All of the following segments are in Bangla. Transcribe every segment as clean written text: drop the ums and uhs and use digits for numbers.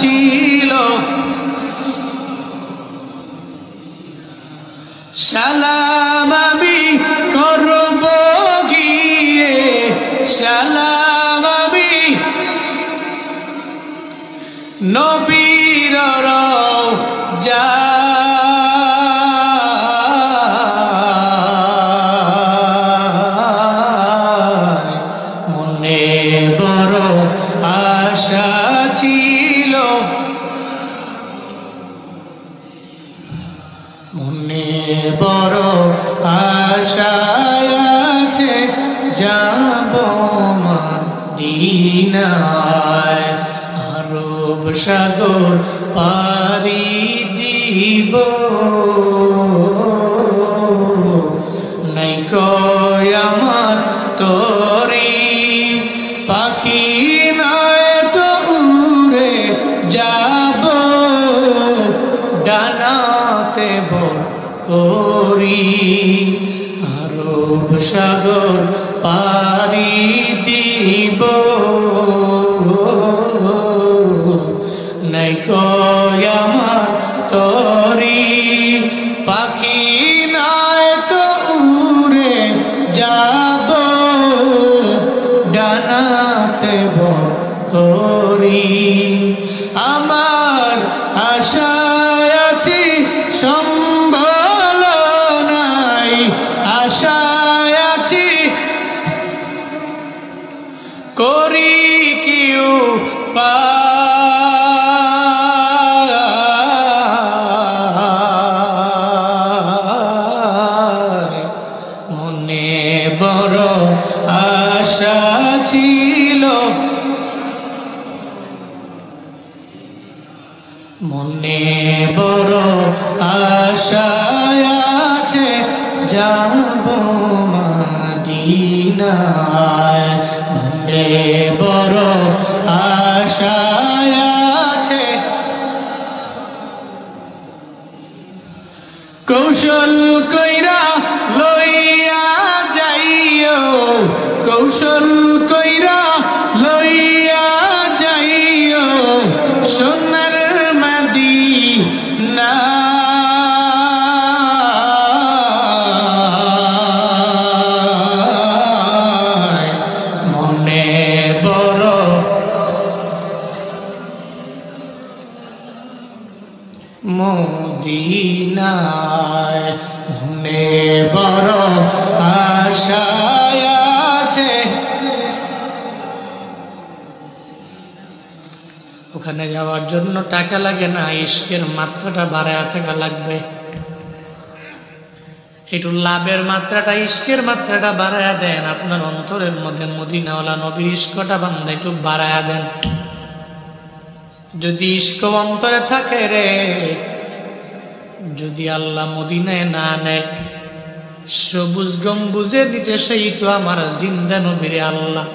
ছিল সালাম আমি করব গিয়ে সালাম আমি নবীর রওজা মনে বড় আশা ছিল মনে বড় আশা আছে যাব মদিনায় আরব সাগর পাড়ি দিব নাই কই আমার তোরি পাখি নয় তো উড়ে যাব ডানাতে ভর করি আরব সাগর পাড়ি দিব নাই কই আমার তোরি পাখি নয় তো উড়ে যাব ডানাতে ভর করি আমার আশা আছে সম্বল নাই আশা আছে করি কেউ মনে বড় আশা ছিল মনে বড় আশা আছে যাব মদিনায় মনে বড় আশা আছে কৌশল কইরা লইয়া যাইও কৌশল কইরা লইয়া যাইও সোনার মদিনা মনে বড় মদিনায় মনে বড় আশা আছে ওখানে যাওয়ার জন্য টাকা লাগে না ইশকের মাত্রাটা বাড়ায় থাকা লাগবে একটু লাভের মাত্রাটা ইশকের মাত্রাটা বাড়ায় দেন আপনার অন্তরের মধ্যে মদিনাওয়ালা নবীর ইশকটা বান্দা একটু বাড়ায় দেন যদি ইশক অন্তরে থাকে রে যদি আল্লাহ মদিনায় না নেয় সবুজ গম্বুজের নিচে সেই তো আমার জিন্দা নবীরে আল্লাহ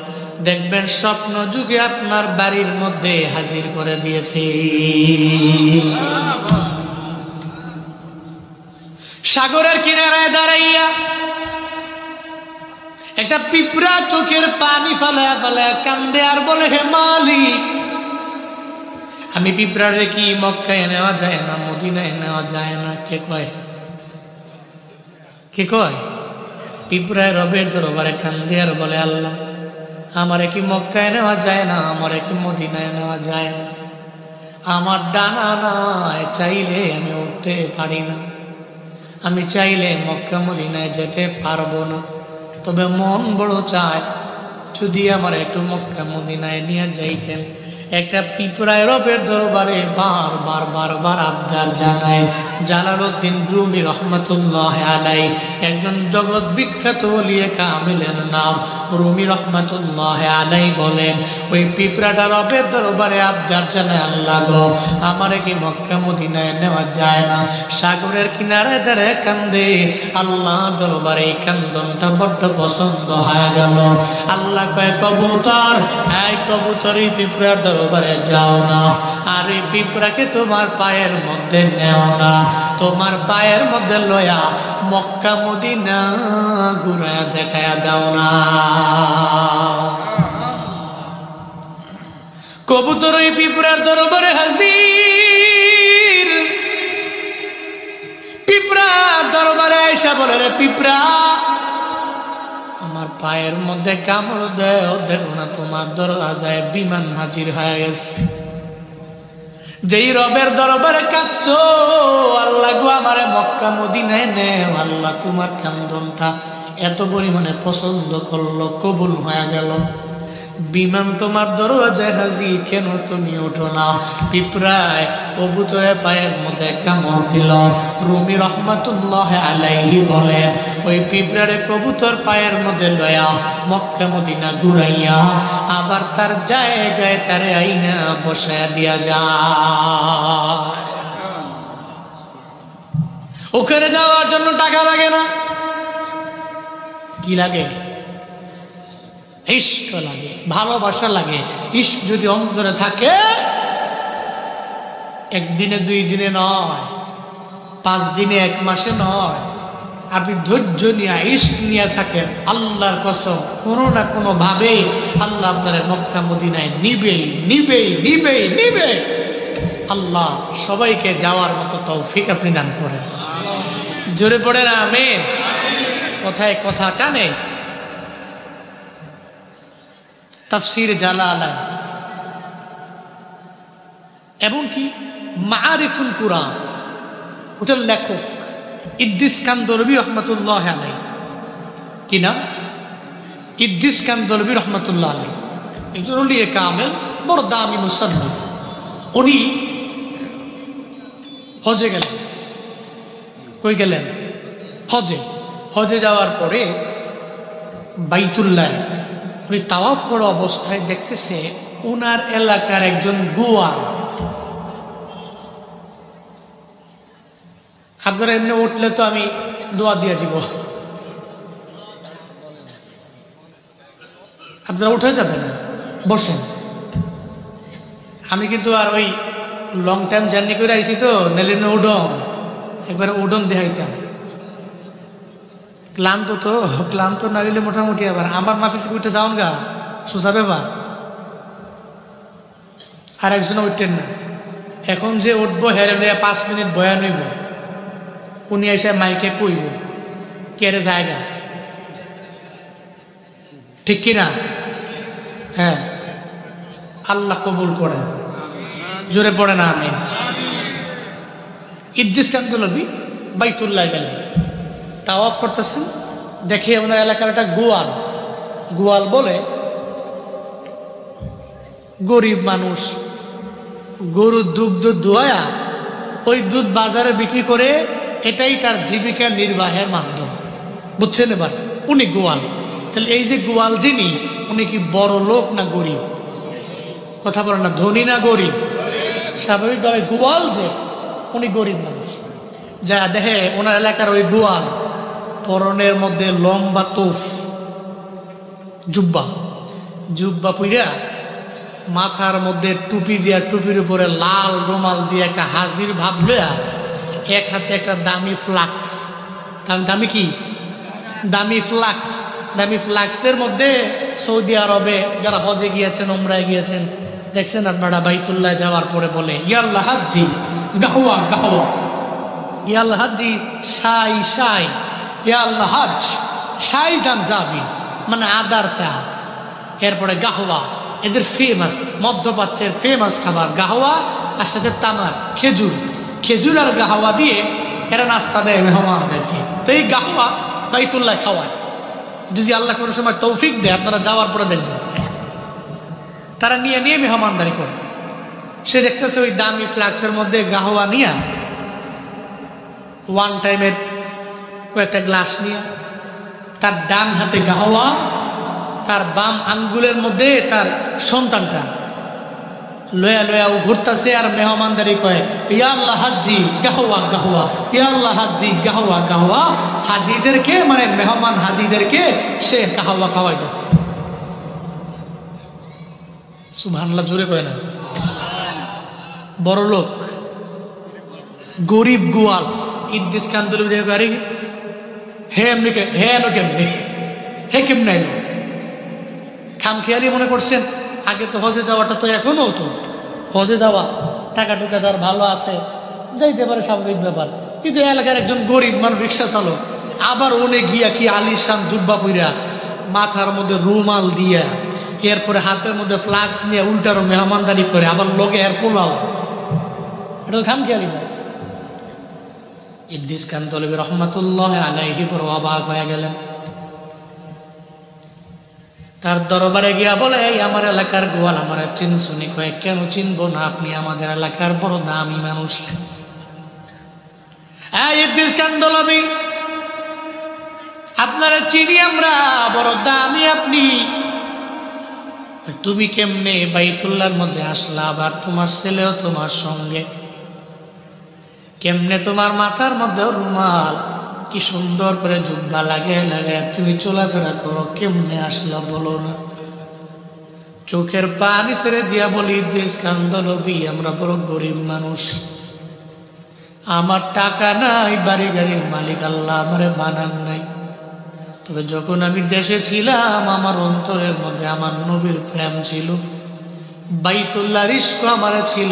দেখবেন স্বপ্ন যুগে আপনার বাড়ির মধ্যে হাজির করে দিয়েছে সাগরের কিনারায় দাঁড়াইয়া একটা পিঁপড়া চোখের পানি ফালায়া ফালায়া কান্দে আর বলে হে মালিক আমি পিঁপড়ারে কি মক্কায় নেওয়া যায় না মদিনায় নেওয়া যায় না কে কয় পিঁপড়ায় রবের দরবারে কান্দে আর বলে আল্লাহ আমারে কি মক্কায় নেওয়া যায় না আমারে কি মদিনায় নেওয়া যায় না আমার ডানা নাই চাইলে আমি উঠতে পারি না আমি চাইলে মক্কা মদিনায় যেতে পারবো না তবে মন বড় চায় যদি আমার একটু মক্কা মদিনায় নিয়ে যাইতেন একটা পিঁপড়ায় রবের দরবারে বার আবদার জানায় জালালউদ্দিন রুমি রহমাতুল্লাহ আলাইহি একজন জগৎ বিখ্যাত ওলিয়ে কামিলের নাম রুমি রহমাতুল্লাহ আলাইহি বলেন ওই পিঁপড়াটা রবের দরবারে আবদার জানায় আল্লাহ গো আমারে কি মক্কা মদিনায় নেওয়া যায় না সাগরের কিনারে দাঁড়ায় কান্দে আল্লাহ দরবারে এই কান্দনটা বড্ড পছন্দ হয়ে গেল আল্লাহ কয় কবুতর এই কবুতর এই পিঁপড়ার দরবারে যাও না আর এই পিঁপড়াকে তোমার পায়ের মধ্যে নেও না তোমার পায়ের মধ্যে লয়া মক্কা মদিনা ঘুরায়া দেখায়া দাও না কবুতর ওই পিঁপড়ার দরবারে হাজির। পিঁপড়া দরবারে আয়েশা বলে, রে পিঁপড়া, আমার পায়ের মধ্যে কামড় দেও, দেখো না তোমার দরওয়াজায় বিমান হাজির হয়ে গেছে। যেই রবের দরবারে কাঁদছো, আল্লাহ গো আমারে মক্কা মদিনায় নেও, আল্লাহ তোমার কান্দনটা এত পরিমাণে পছন্দ করলো, কবুল হয়ে গেল। বিমান তোমার দরওয়াজায় হাজির, কেন তুমি ওঠো না? পিঁপড়ায় কবুতরের পায়ের মধ্যে কামড় দিল। রুমি রহমাতুল্লাহ আলাইহি বলে, ওই পিঁপড়ারে কবুতর পায়ের মধ্যে লয়া মক্কা মদিনা ঘুরাইয়া আবার তার জায়গায় তারে আইনা বসায় দিয়া যায়। ওখানে যাওয়ার জন্য টাকা লাগে না, কি লাগে? ইশক লাগে, ভালোবাসা লাগে। ইশক যদি অন্তরে থাকে, একদিনে দুই দিনে নয়, 5 দিনে 1 মাসে নয়, আপনি ধৈর্য নিয়ে ইশক নিয়ে থাকেন, আল্লাহর কসম কোনো না কোনো ভাবে আল্লাহ আপনার মক্কা মদিনায় নিবেই নিবেই নিবেই নিবে। আল্লাহ সবাইকে যাওয়ার মতো তৌফিক আপনি দান করেন। জোরে পড়ে না আমিন। কথায় কথা টানে। তাফসীর জালালাইন এমনকি মাআরিফুল কুরআন, ওটার লেখক ইদ্রিস কান্দরবী রহমাতুল্লাহ আলাইহি। কি নাম? ইদ্রিস কান্দরবী রহমাতুল্লাহ আলাইহি, একজন ওলিয়ে কামেল, বড় দামি মুসান্নিফ। উনি হজে গেলেন। কই গেলেন? হজে। হজে যাওয়ার পরে বাইতুল্লাহ উনি তাওয়াফ করা অবস্থায় দেখতেছে ওনার এলাকার একজন গোয়াল। আপনারা এমনি উঠলে তো আমি দোয়া দিয়ে দিব, আপনারা উঠে যাবেন, বসেন। আমি কিন্তু আর ওই লং টাইম জার্নি করে আইছি তো, নেলেন উডন, একবার উডন দেখাইতাম। ক্লান্ত না গেলে মোটামুটি আবার আমার মাফিক উঠে যাওন গা সোজা ব্যাপার। আর একজন উঠতেন না। এখন যে উঠবো হেরে 5 মিনিট বয়ান হইব, উনি এসে মাইকে কইব কেড়ে জায়গা, ঠিক কিনা? হ্যাঁ, আল্লাহ কবুল করেন। জোরে পড়ে না আমি। ইদ্রিস কান্দরবী বাইতুল্লাহ গেলেন, তাওয়াফ করতেছেন, দেখে আমাদের এলাকার একটা গোয়াল। গোয়াল বলে, গরিব মানুষ, গরুর দুগ্ধ দোয়া, ওই দুধ বাজারে বিক্রি করে, এটাই তার জীবিকা নির্বাহের মাধ্যম। বুঝছেন? এবার উনি গোয়াল। তাহলে এই যে গোয়াল যিনি, উনি কি বড় লোক না গরিব? কথা বলেন না, ধনী না গরিব? স্বাভাবিকভাবে গোয়াল যে, উনি গরিব মানুষ। যা দেখে ওনার এলাকার ওই গোয়াল পরনের মধ্যে লম্বা তোফ, জুব্বা পুইরা, মাথার মধ্যে টুপি দিয়া, টুপির উপরে লাল রুমাল দিয়ে একটা হাজির ভাব লয়া, এক হাতে একটা দামি ফ্লাক্স। দামি কি? দামি ফ্লাক্স। দামি ফ্লাক্সের মধ্যে সৌদি আরবে যারা হজে গিয়েছেন, উমরায় গিয়েছেন, দেখছেন আপনারা বাইতুল্লাহ যাওয়ার পরে বলে, ইয়াল্লাহ হাজ্জি গাহওয়া গাহওয়া, ইয়াল্লাহ হাজ্জি শাই শাই, ইয়াল্লাহ হাজ শাই দান যাবি, মানে আদার চা। এরপরে গাহওয়া, এদের ফেমাস, মধ্যপ্রাচ্যের ফেমাস খাবার গাহওয়া, আর সাথে তামার, খেজুর। খেজুর আর গাহওয়া দিয়ে এরা নাস্তা দেয় মেহমানদেরকে। তো এই গাহওয়া বাইতুল্লাহ খাওয়ায়। যদি আল্লাহ কোনো সময় তৌফিক দেয়, আপনারা যাওয়ার পরে দেখবেন তারা নিয়ে নিয়ে মেহমানদারি করে। সে দেখতেছে ওই দামি ফ্লাক্সের মধ্যে গাহওয়া নিয়ে, ওয়ান টাইমের কয়েকটা গ্লাস নিয়ে, তার ডান হাতে গাহওয়া, তার বাম আঙ্গুলের মধ্যে তার সন্তানটা লয়া লয়া ঘুরতেছে আর মেহমানদারি কয়, ইয়া আল্লাহ হাজ্জি গাহওয়া গাহওয়া, ইয়া আল্লাহ হাজ্জি গাহওয়া গাহওয়া। হাজিদেরকে, মানে মেহমান হাজিদেরকে সে গাহওয়া খাওয়াইতেছে। সুবহানাল্লাহ, জোরে কয় না? বড় লোক, গরিব গোয়াল ইদ্রিস কান্দরবী বাড়ি। হে এমনি, হে এলো কেমনি, হে কেমনি এলো? খামখেয়ালি মনে করছেন আগে তো হজে যাওয়াটা তো এখনো তো হজে যাওয়া টাকা টুকা যার ভালো আছে যাইতে পারে, স্বাভাবিক ব্যাপার। কিন্তু এলাকার একজন গরিব মানুষ রিক্সা চালক, আবার ওনে গিয়া কি আলিশান জুব্বা পইরা, মাথার মধ্যে রুমাল দিয়া, এরপরে হাতের মধ্যে ফ্লাক্স নিয়ে উল্টারও মেহমানদারি করে, আবার লোকে এর পোলাও, এটা তো খামখেয়ালি না। ইদ্রিস কানতলবী রহমাতুল্লাহ আলাইহি বড় অবাক হয়ে গেলেন। তার দরবারে গিয়া বলে, এই আমার এলাকার গোয়াল আমার চিনসুনি। কয়ে, কেন চিনবো না, আপনি আমাদের এলাকার বড় দামি মানুষ। ইদ্রিস কানতলবী, আপনারা চিনি আমরা, বড় দামি আপনি। তুমি কেমনে বাইতুল্লাহর মধ্যে আসলা, আবার তোমার ছেলেও তোমার সঙ্গে? কেমনে তোমার মাথার মধ্যে রুমাল, কি সুন্দর করে জুব্বা লাগে লাগে তুমি চলাফেরা করো, কেমনে আসলা বলো না? চোখের পানি ছেড়ে দিয়া বলি, ইদ্রিস কানতলবী, আমরা বড় গরিব মানুষ, আমার টাকা নাই, বাড়ি গাড়ির মালিক আল্লাহ আমারে বানান নাই। তবে যখন আমি দেশে ছিলাম, আমার অন্তরের মধ্যে আমার নবীর প্রেম ছিল, বাইতুল্লাহর ইশক আমার ছিল।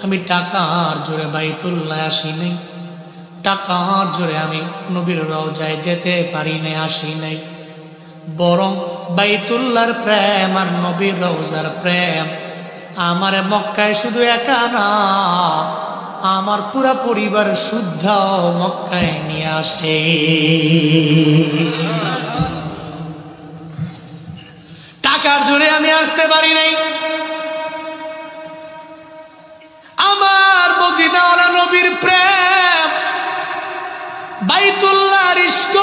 আমি টাকার জোরে বাইতুল্লাহ আসি নাই, টাকার জোরে আমি নবীর রওজায় যেতে পারি নাই, আসি নাই। বরং বাইতুল্লাহর প্রেম আর নবীর রওজার প্রেম আমার মক্কায় শুধু একা না, আমার পুরা পরিবার শুদ্ধ মক্কায় নিয়ে আসে। টাকার জোরে আমি আসতে পারি নাই, আমার মদিনাওয়ালা নবীর প্রেম, বাইতুল্লাহর ইশক,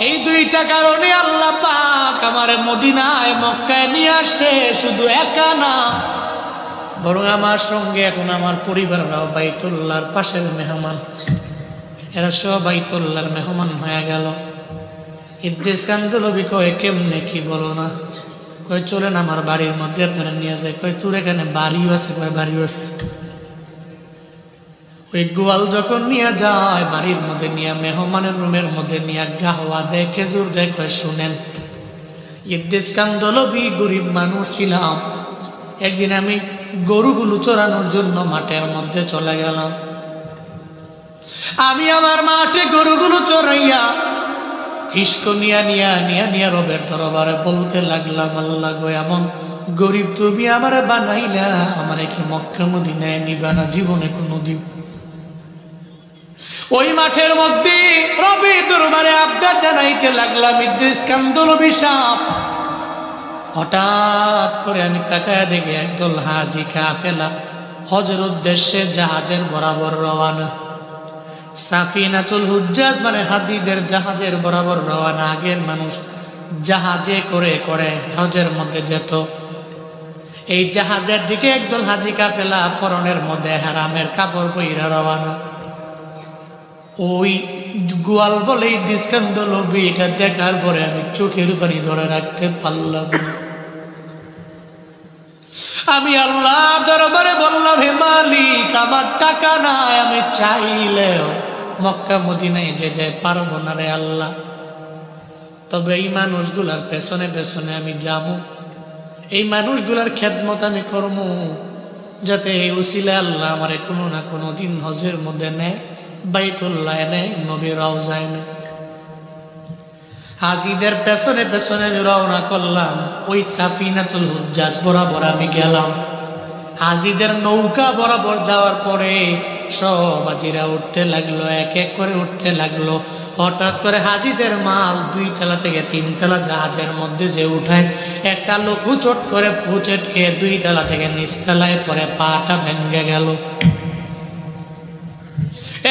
এই দুইটা কারণে আল্লাহ পাক আমার মদিনায় মক্কায় নিয়ে আসে। শুধু একা না, বরং আমার সঙ্গে এখন আমার পরিবাররাও বাইতুল্লাহর পাশের মেহমান, এরা সব বাইতুল্লাহর মেহমান হয়ে গেল। ইদ্রিস কানতলবী কয়, কেমনে কি বলো না? কয়, চলেন আমার বাড়ির মধ্যে আপনারা নিয়ে যায়। কয়, তোর এখানে বাড়িও আছে? কয়, বাড়িও আছে। ওই গোয়াল যখন নিয়ে যায়, বাড়ির মধ্যে নিয়ে মেহমানের রুমের মধ্যে নিয়ে গাওয়া দেয়, খেজুর দেয়। কয়, শুনেন, ইদ্রিস কানতলবী গরিব মানুষ ছিলাম, একদিন আমি গরুগুলো চড়ানোর জন্য মাঠের মধ্যে চলে গেলাম। আমি আমার মাঠে গরুগুলো চড়াইয়া ইশক নিয়া নিয়া নিয়া নিয়া রবের দরবারে বলতে লাগলাম, আল্লাহ গো, এমন গরিব তুমি আমারে বানাইলা, আমারে কি মক্কা মদিনায় নিবা না? জীবনে কোনো দিব। ওই মাঠের মধ্যে রবের দরবারে আবদার জানাইতে লাগলাম, ইদ্রিস কানতলবী সাহেব। হঠাৎ করে আমি তাকায় দেখি একদল হাজি কাফেলা হজের উদ্দেশ্যে জাহাজের বরাবর রওয়ানা। সাফিনাতুল হুজ্জাজ মানে হাজিদের জাহাজের বরাবর রওয়ানা। আগের মানুষ জাহাজে করে করে হজের মধ্যে যেত, এই জাহাজের দিকে একদল হাজি কাফেলা পরনের মধ্যে হারামের কাপড় পইরা রওয়ানা। ওই গোয়াল বলে ইদ্রিস কানতলবী, এটা দেখার পরে আমি চোখের পানি ধরে রাখতে পারলাম। আমি আল্লাহ দরবারে বললাম, হে মালিক, আমার টাকা নাই, আমি চাইলেও মক্কা মদিনায় যেতে পারবো না রে আল্লাহ। তবে এই মানুষগুলার পেছনে পেছনে আমি যাবো, এই মানুষগুলার খেদমত আমি করবো, যাতে এই উসিলা আল্লাহ আমারে কোনো না কোনো দিন হজের মধ্যে নেয়, বাইতুল্লাহ নেয়, নবীর রওজায় নেয়। হাজিদের পেছনে পেছনে রওনা করলাম। ওই সাফিনাতুল হুজ্জাজ বরাবর আমি গেলাম। হাজিদের নৌকা বরাবর যাওয়ার পরে সব হাজিরা উঠতে লাগলো, এক এক করে উঠতে লাগলো। হঠাৎ করে হাজিদের মাল 2 তলা থেকে 3 তলা জাহাজের মধ্যে যে উঠায়, একটা লোক হুচট করে পুচট খেয়ে 2 তলা থেকে নিচ তলায় পরে পাটা ভেঙে গেল।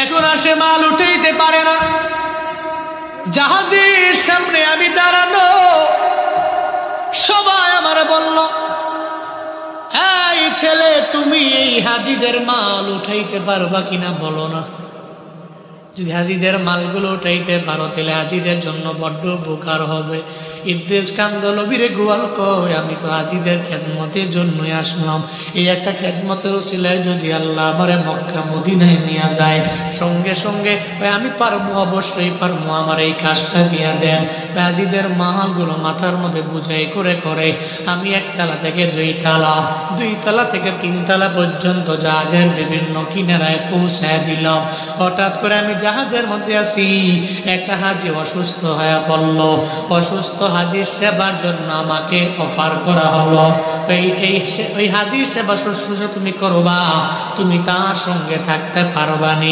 এখন আর সে মাল উঠাইতে পারে না। জাহাজের সামনে আমি দাঁড়ানো, সবাই আমার বলল, এই ছেলে, তুমি এই হাজিদের মাল উঠাইতে পারবা কিনা বলো না। যদি হাজিদের মালগুলো উঠাইতে পারো তাহলে হাজিদের জন্য বড্ড উপকার হবে। ইদ্রিস কানতলবীরে গোয়াল কয়, আমি তো হাজিদের খেদমতের জন্যই আসলাম, এই একটা খেদমতের উসিলায় যদি আল্লাহ আমারে মক্কা মদিনায় নিয়ে যায়, সঙ্গে সঙ্গে আমি পারবো, অবশ্যই পারবো, আমার এই কাজটা দিয়া দেন। হাজিদের মালগুলো মাথার মধ্যে বুঝাই করে করে আমি 1 তলা থেকে 2 তলা, 2 তলা থেকে 3 তলা পর্যন্ত জাহাজের বিভিন্ন কিনারায় পৌঁছায় দিলাম। হঠাৎ করে আমি জাহাজের মধ্যে আছি, একটা হাজি অসুস্থ হয়ে পড়ল। অসুস্থ হাজির সেবার জন্য আমাকে অফার করা হলো, ওই হাজির সেবা শুশ্রূষা তুমি করবা, তুমি তার সঙ্গে থাকতে পারবা নি।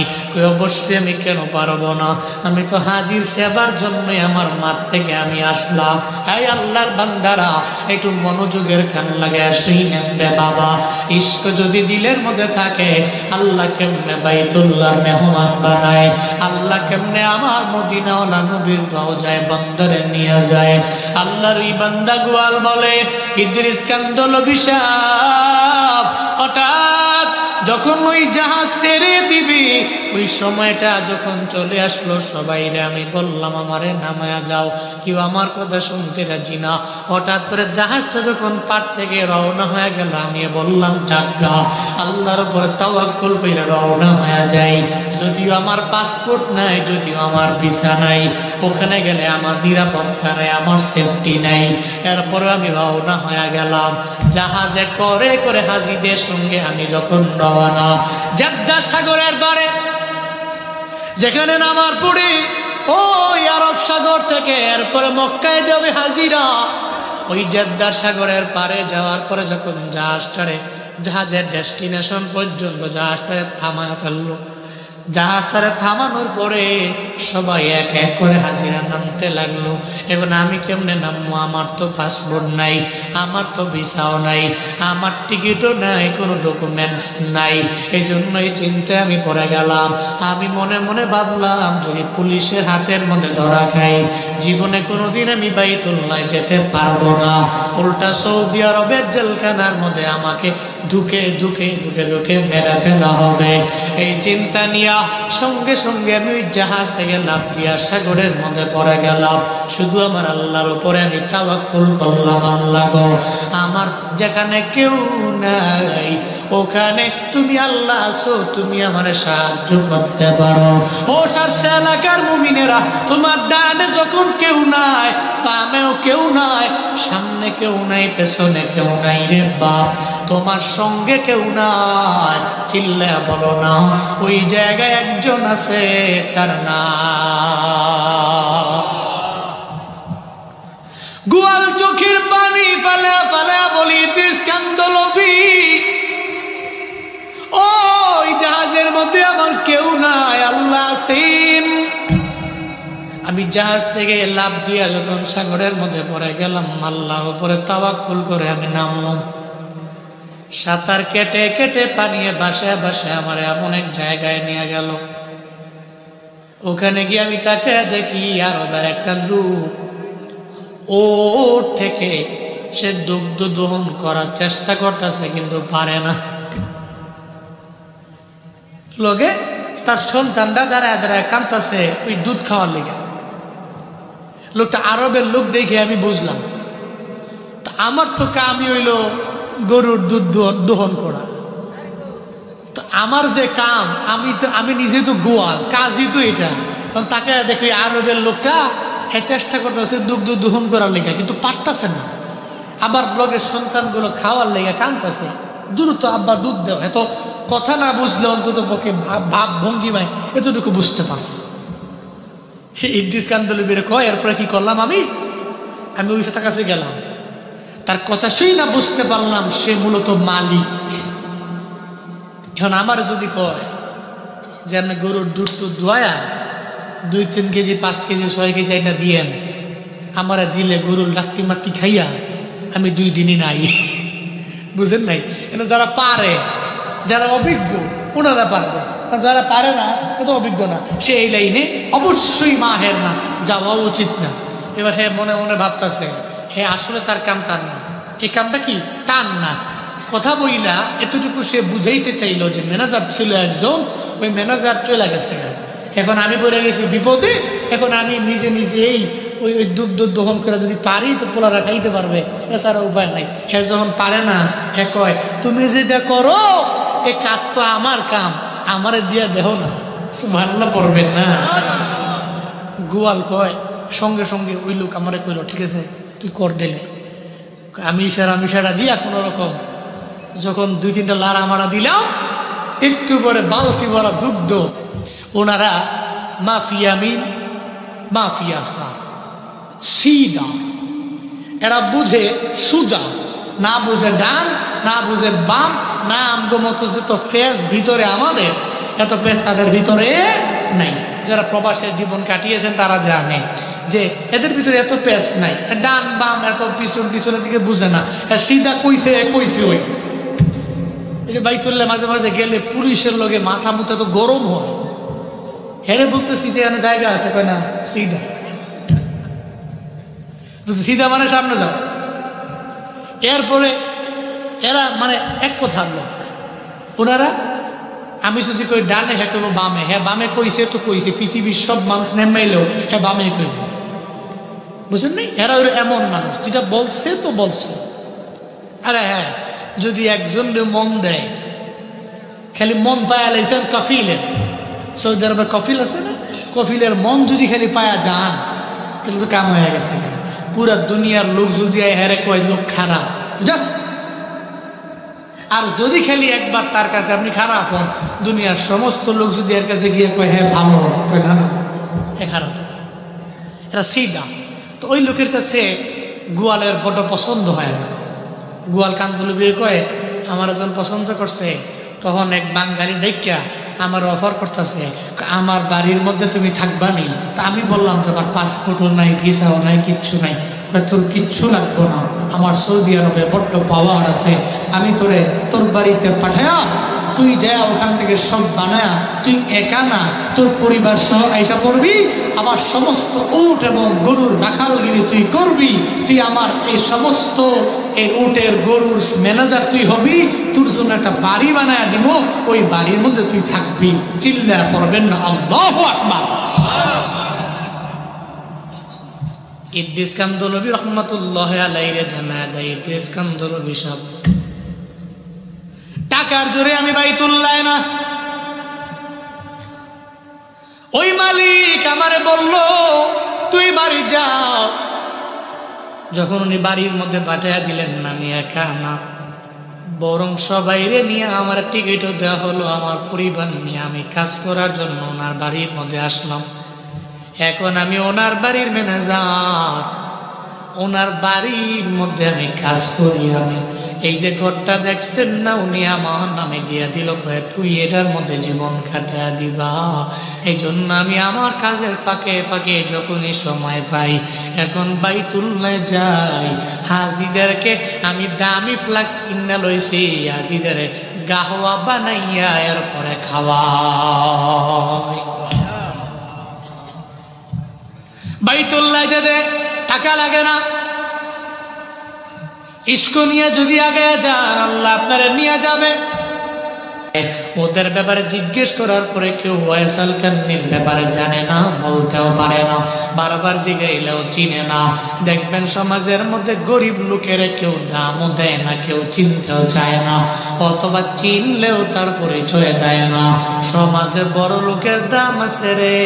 অবশ্যই আমি কেন পারবো না, আমি তো হাজির সেবার জন্যই আমার মাঠ থেকে আমি আসলাম। এই আল্লাহর বান্দারা, একটু মনোযোগের কান লাগে শুনেন রে বাবা। ইশক যদি দিলের মধ্যে থাকে, আল্লাহ কেমনে বাইতুল্লাহ মেহমান বানায়, আল্লাহ কেমনে আমার মদিনাওয়ালা নবীর রওজায় বন্দরে নিয়ে যায়। আল্লাহর এই বান্দা গোয়াল বলে, ইদ্রিস কান্দল অভিশাপ। হঠাৎ যখন ওই জাহাজ ছেড়ে দিবি, ওই সময়টা যখন চলে আসলো, সবাইরে আমি বললাম আমারে নামায়া যাও, কেউ আমার কথা শুনতে রাজি না। হঠাৎ করে জাহাজটা যখন পার থেকে রওনা হয়ে গেল, আমি বললাম যাজ্ঞা, আল্লাহর উপর তাওয়াক্কুল কইরা রওনা হয়ে যাই। যদিও আমার পাসপোর্ট নাই, যদিও আমার ভিসা নাই, ওখানে গেলে আমার নিরাপত্তা নাই, আমার সেফটি নাই, এরপরে আমি রওনা হয়ে গেলাম। জাহাজে করে করে হাজিদের সঙ্গে আমি যখন রওনা, জেদ্দা সাগরের পারে যেখানে নামার পড়ে ওই আরব সাগর থেকে এরপরে মক্কায় যাবে হাজিরা, ওই জেদ্দা সাগরের পারে যাওয়ার পরে যখন জাহাজের ডেস্টিনেশন পর্যন্ত জাহাজটারে থামায় ফেললো, জাহাজটারে থামানোর পরে সবাই এক এক করে হাজিরা নামতে লাগলো। এখন আমি কেমনে নামবো? আমার তো পাসপোর্ট নাই, আমার তো ভিসাও নাই, আমার টিকিটও নাই, কোনো ডকুমেন্টস নাই। এই জন্যই চিন্তায় আমি পড়ে গেলাম। আমি মনে মনে ভাবলাম, যদি পুলিশের হাতের মধ্যে ধরা খাই, জীবনে কোনোদিন আমি বাইতুল্লাহ যেতে পারবো না, উল্টা সৌদি আরবের জেলখানার মধ্যে আমাকে ঢুকে ঢুকে ঢুকে ঢুকে মেরে ফেলা হবে। এই চিন্তা নিয়ে সঙ্গে সঙ্গে আমি জাহাজ থেকে লাফ দিয়া সাগরের মধ্যে পড়ে গেলাম। শুধু আমার আল্লাহর উপরে আমি তাওয়াক্কুল করলাম, আল্লাহ গো, আমার যেখানে কেউ নাই ওখানে তুমি আল্লাহ আছো, তুমি আমার সাহায্য করতে পারো। ও সারসা এলাকার মুমিনেরা, তোমার ডানে যখন কেউ নাই, বামেও কেউ নাই, সামনে কেউ নাই, পেছনে কেউ নাই রে বাপ, তোমার সঙ্গে কেউ নাই, চিল্লা বলো না, ওই জায়গায় একজন আছে, তার নাম গোয়াল চোখের পানি ফালা ফালা বলি, ইদ্রিস কান্দলবি, ওই জাহাজের মধ্যে আমার কেউ নাই, আল্লাহ আছেন। আমি জাহাজ থেকে লাফ দিয়া যখন সাগরের মধ্যে পড়ে গেলাম, আল্লাহর উপরে তাওয়াক্কুল করে আমি নামলাম। সাঁতার কেটে কেটে পানিয়ে বাসায় বাসায় আমার এমন এক জায়গায় নিয়ে গেল। ওখানে গিয়ে আমি তাকে দেখি আরবের একটা লোক, ও থেকে সে দুগ্ধ দহন করার চেষ্টা করতেছে, কিন্তু পারে না। লোকে তার সন্তানরা দাঁড়ায় দাঁড়ায় কাঁদতেছে ওই দুধ খাওয়ার লেগে। লোকটা আরবের লোক দেখে আমি বুঝলাম, আমার তো কামই হইল গরুর দুধ দহন করা, তো আমার যে কাম, আমি নিজে তো গোয়াল, কাজই তো এটা। তাকে দেখি আরবের লোকটা চেষ্টা করতেছে দুধ দহন করার লেগে, কিন্তু পারতেছে না। আবার লোকের সন্তানগুলো খাওয়ার লেগে কাঁদতেছে, দ্রুত আব্বা দুধ দেওয়া। এত কথা না বুঝলে অন্তত পক্ষে ভাব ভঙ্গিমায় এতটুকু বুঝতে পারছি। ইদ্রিস কান্দলবির কয়, এরপরে কি করলাম আমি ওই সাথে কাছে গেলাম, তার কথা সেই না বুঝতে পারলাম সে মূলত মালিক। এখন আমার যদি কয় যে আপনি গরুর দুধ ধোয়া 2-3 কেজি 5 কেজি 6 কেজি এটা দিয়েন, আমার দিলে গরুর লাত্তি মাত্তি খাইয়া আমি 2 দিনই নাই। বুঝেন নাই? যারা পারে, যারা অভিজ্ঞ, ওনারা পারবে, যারা পারে না, তো অভিজ্ঞ না, সে এই লাইনে অবশ্যই মাহের না, যাওয়া উচিত না। এবার হে মনে মনে ভাবতেছে, হে আসলে তার কাম তার না, এই কামটা কি টান না। কথা বইলা এতটুকু সে বুঝাইতে চাইল যে ম্যানেজার ছিল একজন, ওই ম্যানেজার চলে গেছে, এখন আমি পড়ে গেছি বিপদে। এখন আমি নিজে নিজেই ওই দুধ দহন করে যদি পারি তো পোলারা খাইতে পারবে, এছাড়া উপায় নাই। হে যখন পারে না, হে কয় তুমি যেটা করো এই কাজ তো আমার কাম, আমারে দিয়া দেহ না। সুবহানাল্লাহ পড়বেন না। গোয়াল কয় সঙ্গে সঙ্গে ওই লোক আমারে কইল, ঠিক আছে তুই কর দিলে। আমি ইশারা দিয়া কোন রকম যখন 2-3টা লাড়া মারা দিলাম, একটু পরে বালতি ভরা দুগ্ধ। ওনারা মাফিয়া মিন মাফিয়া সা, সিদা, এরা বুঝে সুজা, না বুঝে ডান, না বুঝে বাম, না আমগো মতো যত ফেস ভিতরে আমাদের, এত ফেস তাদের ভিতরে নাই। যারা প্রবাসের জীবন কাটিয়েছেন তারা জানে যে এদের ভিতরে এত পেস নাই, ডান বাম এত পিছনের দিকে বুঝে না, সিধা কইছে ওই। এই যে বাইতুল্লাহ মাঝে মাঝে গেলে পুলিশের লগে মাথা মুথা তো গরম হয়, হেরে বলতেছি যে এখানে জায়গা আছে, কয় না সিধা, সিধা মানে সামনে যাও। এরপরে এরা মানে এক কথার লোক, ওনারা আমি যদি কই ডানে, হ্যাঁ কইব বামে, হ্যাঁ বামে কইছে তো কইছে, পৃথিবীর সব মানুষ নেমাইলেও হ্যাঁ বামে কইব, বুঝলেন নাই? এরা এমন মানুষ, যেটা বলছে তো বলছে। আরে হ্যাঁ, যদি একজন মন দেয়, খালি মন পায়া লাইছেন কফিলের, সৌদি আরবে কফিল আছে না, কফিলের মন যদি খালি পায়া যান, তাহলে তো কাম হয়ে গেছে। পুরা দুনিয়ার লোক যদি হেরে কয় লোক খারাপ, বুঝা। আর যদি খালি একবার তার কাছে আপনি খারাপ হন, দুনিয়ার সমস্ত লোক যদি এর কাছে গিয়ে কয় হ্যাঁ ভালো, কয় না এ খারাপ, এরা সিধা। তো ওই লোকের কাছে গোয়ালের বড় পছন্দ হয় না। গোয়াল কান্দুল বিয়ে কয় আমার একজন পছন্দ করছে, তখন এক বাঙালি দেখা আমার অফার করতেছে, আমার বাড়ির মধ্যে তুমি থাকবা নি। তা আমি বললাম তোমার পাসপোর্টও নাই, ভিসাও নাই, কিচ্ছু নাই। তোর কিচ্ছু লাগবো না, আমার সৌদি আরবে বড্ড পাওয়ার আছে, আমি তোরে তোর বাড়িতে পাঠায়া তুই যা ওখান থেকে সব বানায়া, তুই একা না তোর পরিবার সহ আইসা পড়বি, আবার সমস্ত উট এবং গরুর রাখালগিরি তুই করবি, তুই আমার এই সমস্ত এই উটের গরুর ম্যানেজার তুই হবি, তোর জন্য একটা বাড়ি বানায়া দিব, ওই বাড়ির মধ্যে তুই থাকবি। চিল্লা পড়বেন না আল্লাহু আকবার। ইদ্রিস কান্দলবি রহমাতুল্লাহ আলাইহি জানা দেয়, ইদ্রিস কান্দলবি সব টাকার জোরে আমি বাইতুল্লাহ না। ওই মালিক আমারে বলল তুই বাড়ি যাও। যখন উনি বাড়ির মধ্যে পাঠিয়ে দিলেন না, আমি একা না, বরং সবাইরে নিয়ে আমার টিকিটও দেওয়া হলো, আমার পরিবার নিয়ে আমি কাজ করার জন্য ওনার বাড়ির মধ্যে আসলাম। এখন আমি ওনার বাড়ির ম্যানেজার, ওনার বাড়ির মধ্যে আমি কাজ করি। আমি এই যে ঘরটা দেখছেন না, উনি আমার নামে দিয়া দিল, তুই এটার মধ্যে জীবন কাটা দিবা। এই জন্য আমি আমার কাজের ফাঁকে ফাঁকে যখনই সময় পাই এখন বাইতুল্লাহ যাই। হাজিদেরকে আমি দামি ফ্লাক্স কিনা লইছি, হাজিদের গাহওয়া বানাইয়া এরপরে খাওয়া। বাইতুল্লাহ যেতে টাকা লাগে না, ইস্কো নিয়ে যদি আগে যান আল্লাহ আপনারা নিয়ে যাবে। ওদের ব্যাপারে জিজ্ঞেস করার পরে কেউ ওয়াইসাল কান্নির ব্যাপারে জানে না, বলতেও পারে না, বারবার জিগাইলেও চিনে না। দেখবেন সমাজের মধ্যে গরিব লোকের কেউ দামও দেয় না, কেউ চিনতেও চায় না, অথবা চিনলেও তার পরিচয় দেয় না। সমাজে বড় লোকের দাম আছে রে,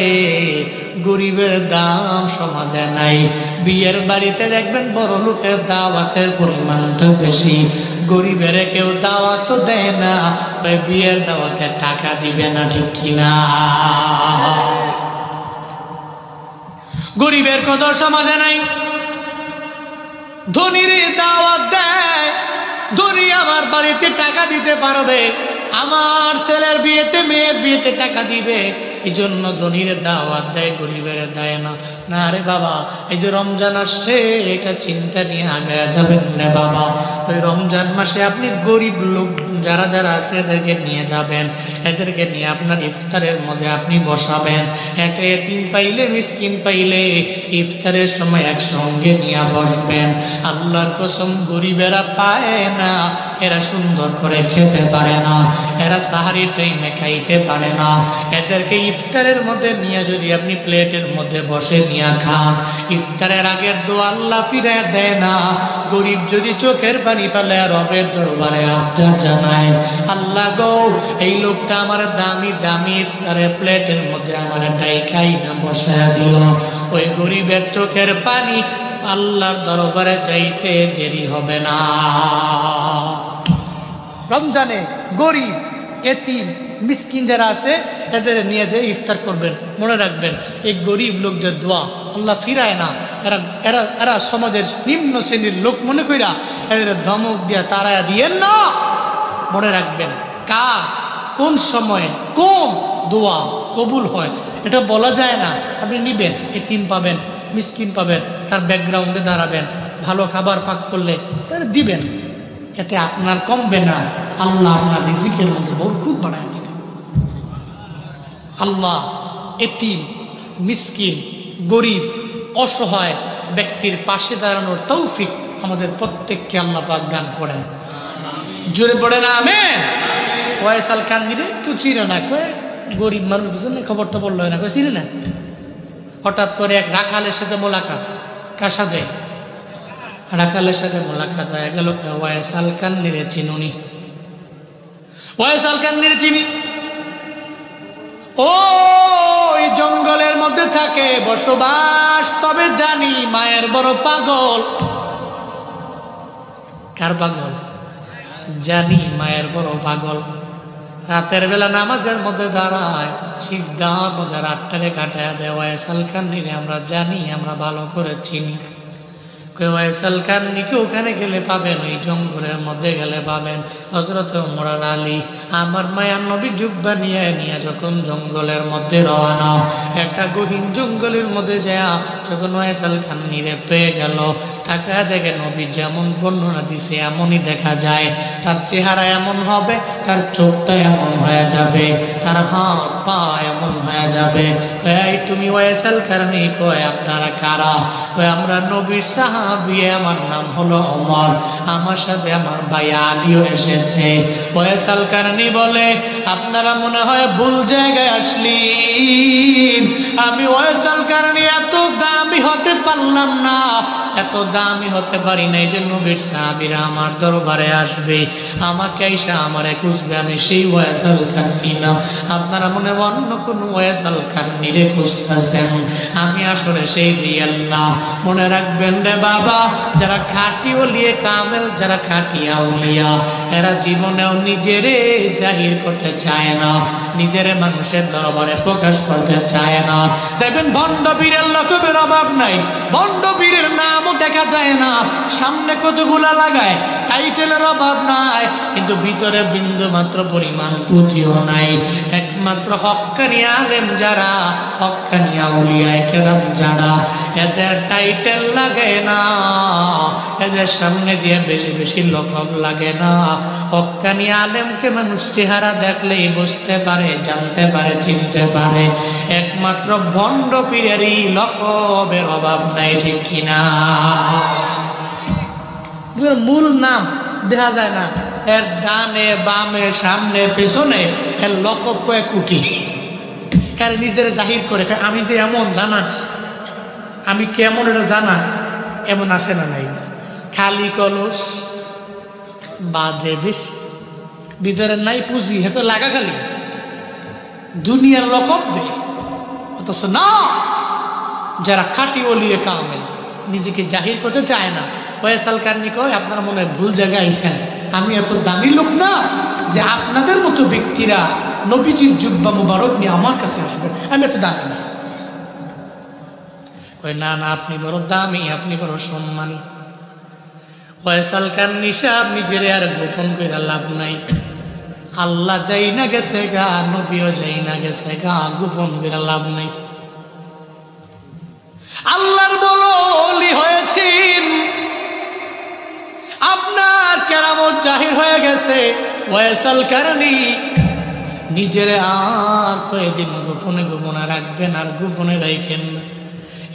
গরিবের দাম সমাজে নাই। বিয়ের বাড়িতে দেখবেন বড় লোকের দাওয়াতের পরিমাণটা বেশি, গরিবের কেউ দাওয়াত দেয় না, বিয়ের দাওয়াতে টাকা দিবে না, ঠিক কিনা? গরিবের কদর সমাজে নাই, ধনীর দাওয়াত দেয়। ধনী আমার বাড়িতে টাকা দিতে পারবে, আমার ছেলের বিয়েতে মেয়ের বিয়েতে টাকা দিবে, এই জন্য ধনীর দাওয়াত দেয়, গরিবের দেয় না। না রে বাবা, এই যে রমজান আসছে এটা চিন্তা নিয়ে আগে যাবেন না বাবা। ওই রমজান মাসে আপনি গরিব লোক যারা যারা আছে এদেরকে নিয়ে যাবেন, এদেরকে নিয়ে আপনার ইফতারের মধ্যে আপনি বসাবেন। একটা এতিম পাইলে মিসকিন পাইলে ইফতারের সময় একসঙ্গে নিয়ে বসবেন। আল্লাহর কসম গরিবেরা পায় না, এরা সুন্দর করে খেতে পারে না, এরা সাহারির টাইমে খাইতে পারে না। এদেরকে ইফতারের মধ্যে নিয়ে যদি আপনি প্লেটের মধ্যে বসে নিয়ে খান, ইফতারের আগের দোয়া আল্লাহ ফিরে দেয় না। গরিব যদি চোখের পানি ফেলে রবের দরবারে আবদার জানায়, আল্লাহ গো এই লোকটা আমার দামি দামি ইফতারের প্লেটের মধ্যে আমার ডাই খাই না বসায় দিল, ওই গরিবের চোখের পানি আল্লাহর দরবারে যাইতে দেরি হবে না। রমজানে গরিব এতিম মিসকিন যারা আছে এদের নিয়ে যে ইফতার করবেন, মনে রাখবেন এই গরিব লোকদের দোয়া আল্লাহ ফিরায় না। এরা এরা এরা সমাজের নিম্ন শ্রেণীর লোক মনে কইরা এদের ধমক দিয়া তাড়ায়া দিয়েন না। মনে রাখবেন কার কোন সময়ে কোন দোয়া কবুল হয় এটা বলা যায় না। আপনি নিবেন, এতিম পাবেন, মিসকিন পাবেন, তার ব্যাকগ্রাউন্ডে দাঁড়াবেন, ভালো খাবার পাক করলে তার দিবেন, এতে আপনার কমবে না, আল্লাহ আপনার রিজিকের মধ্যে বরকত বাড়ায় দিবেন। আল্লাহ এতিম মিসকিন গরিব অসহায় ব্যক্তির পাশে দাঁড়ানোর তৌফিক আমাদের প্রত্যেককে আল্লাহ পাক দান করেন। জোরে পড়ে না আমেন। ওয়াইসাল কান্দিরে কেউ চিনে না, কয়ে গরিব মানুষ বুঝলেন খবরটা বললো না, কয়ে চিনে না। হঠাৎ করে এক রাখালের সাথে মোলাকাত, কার সাথে? রাখালের সাথে মোলাকাত হয়ে গেল। ওয়াইসাল কান্দিরে চিনুনি? ওয়াইসাল কান্দিরে চিনি। ওই জঙ্গলের মধ্যে থাকে বসবাস, তবে জানি মায়ের বড় পাগল। কার পাগল? জানি মায়ের বড় পাগল। রাতের বেলা নামাজের মধ্যে দাঁড়ায়, সিজদার মধ্যে রাতটারে কাটায় দেয়। ওয়াইসাল কান্নিরে আমরা জানি, আমরা ভালো করে চিনি। ওয়াইসাল কান্নিকে ওখানে গেলে পাবেন, ওই জঙ্গলের মধ্যে গেলে পাবেন হযরত ওমর আলী আমার মায়ার নবী জুব্বা নিয়ে নিয়ে যখন জঙ্গলের মধ্যে রওনা, একটা গহীন জঙ্গলের মধ্যে যায় যখন ওয়াইসাল কান্নিরে পেয়ে গেল, তাকে দেখে নবী যেমন বর্ণনা দিছে এমনই দেখা যায়। তার চেহারা এমন হবে, তার চোখটা এমন হয়ে যাবে, তার হাত পা এমন হয়ে যাবে। এই তুমি ওয়াইসাল কান্নি? কয় আপনারা কারা? কয় আমরা নবীর সাহাবী, আমার নাম হলো ওমর, আমার সাথে আমার ভাই আলীও এসেছে। ওয়াইসাল কান্নি বলে আপনারা মনে হয় ভুল জায়গায় আসলেন। আমি ওয়াইসাল কান্নি এত দামি হতে পারলাম না, এত দামি হতে পারি নাই যে নবীর সাহাবীরা আমার দরবারে আসবে, আমাকে এসে আমারে খুঁজবে, আমি সেই ওয়াইসাল কান্নি না। আপনারা মনে অন্য কোন ওয়াইসাল কান্নিরে খুঁজতেছেন, আমি আসলে সেই আল্লাহ। মনে রাখবেন রে বাবা, যারা খাঁটি ওলিয়ে কামেল, যারা খাঁটি আউলিয়া, এরা জীবনেও নিজেরে জাহির করতে চায় না, নিজের মানুষের দরবারে প্রকাশ করতে চায় না। দেখবেন ভণ্ড বীরের লকবের অভাব নাই, ভণ্ড বীরের নামও দেখা যায় না, সামনে কতগুলা লাগায়, টাইটেলের অভাব নাই, কিন্তু ভিতরে বিন্দু মাত্র পরিমাণ পুঁজিও নাই। একমাত্র হক্কানি আলেম যারা, হক্কানি আউলিয়া কেরাম যারা, এদের টাইটেল লাগে না, এদের সামনে দিয়ে বেশি বেশি লকব লাগে না। হক্কানি আলেমকে মানুষ চেহারা দেখলেই বুঝতে পারে, জানতে পারে, চিনতে পারে। একমাত্র ভণ্ড পীরেরই লকবের অভাব নাই, ঠিক কিনা? মূল নাম দেখা যায় না, এর ডানে বামে সামনে পেছনে এর লকব কয়েক কোটি। কারণ নিজের জাহির করে আমি যে এমন জানা, আমি কেমন এটা জানা, এমন আছে না নাই? খালি কলস, বাজে বেশি, ভিতরে নাই পুঁজি, হেতো লাগা খালি দুনিয়ার লকব দে। অথচ না, যারা খাঁটি ওলিয়ে কামেল, নিজেকে জাহির করতে চায় না। ওয়াইসাল কান্নি কয় আপনারা মনে হয় ভুল জায়গায় আইছেন, আমি এত দামি লোক না যে আপনাদের মতো ব্যক্তিরা নবীজির জুব্বা মুবারক নিয়ে আমার কাছে আসবেন, আমি এত দামি না। না না, আপনি বড় দামি, আপনি বড় সম্মানী। ওয়াইসাল কান্নি সাহেব নিজের আর গোপন করে লাভ নাই। আল্লাহ যাই না গেছে গা, নবীও যাই না গেছে গা, গোপন করে লাভ নাই। আল্লাহর বড় ওলি হয়েছেন, আপনার কেরামত জাহির হয়ে গেছে। ওয়াইসাল কান্নি নিজের আর কয়েকদিন গোপনে গোপনে রাখবেন, আর গোপনে রাখেন না।